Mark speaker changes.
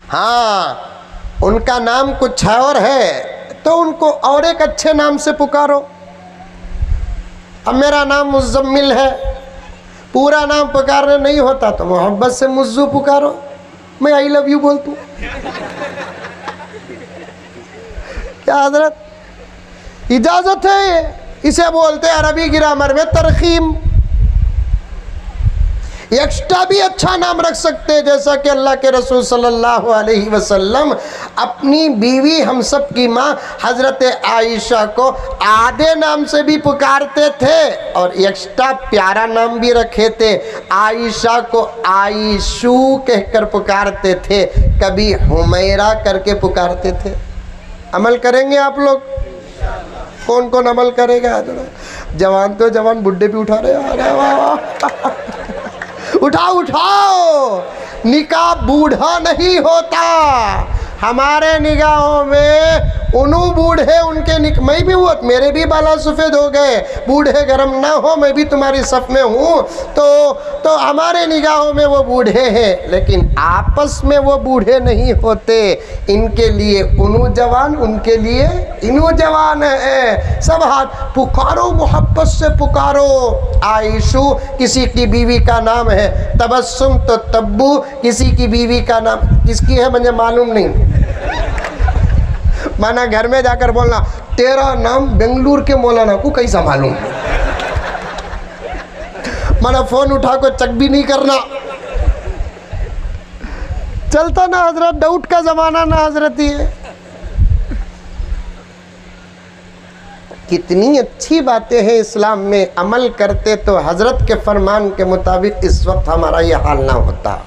Speaker 1: हाँ, उनका नाम कुछ और है तो उनको और एक अच्छे नाम से पुकारो। अब मेरा नाम मुज़म्मिल है, पूरा नाम पुकारने नहीं होता तो मोहब्बत से मुज्जू पुकारो, मैं आई लव यू बोल दूं। क्या हजरत, इजाजत है ये, इसे बोलते हैं अरबी ग्रामर में तरकीम। एक्स्ट्रा भी अच्छा नाम रख सकते हैं, जैसा कि अल्लाह के रसूल सल्लल्लाहु अलैहि वसल्लम अपनी बीवी हम सब की माँ हजरत आयशा को आधे नाम से भी पुकारते थे और एक्स्ट्रा प्यारा नाम भी रखे थे। आयशा को आयशू कहकर पुकारते थे, कभी हुमैरा करके पुकारते थे। अमल करेंगे आप लोग? कौन कौन अमल करेगा? जवान तो जवान, बुढ़े भी उठा रहे हैं। उठाओ उठाओ, निकाह बूढ़ा नहीं होता। हमारे निगाहों में उनु बूढ़े उनके मैं भी हुआ, मेरे भी बाला सफ़ेद हो गए, बूढ़े गरम ना हो, मैं भी तुम्हारी सफ़ में हूँ, तो हमारे निगाहों में वो बूढ़े हैं, लेकिन आपस में वो बूढ़े नहीं होते। इनके लिए उनु जवान, उनके लिए इनु जवान है। सब हाथ पुकारो, मोहब्बत से पुकारो। आयशू किसी की बीवी का नाम है, तबस्सुम तो तब्बू किसी की बीवी का नाम, किसकी है मुझे मालूम नहीं। माना घर में जाकर बोलना तेरा नाम बेंगलुरु के मौलाना को कैसा मालूम। माना फोन उठा को चेक भी नहीं करना। चलता ना हजरत, डाउट का जमाना ना हजरत ही है। कितनी अच्छी बातें हैं इस्लाम में, अमल करते तो हजरत के फरमान के मुताबिक इस वक्त हमारा ये हाल ना होता।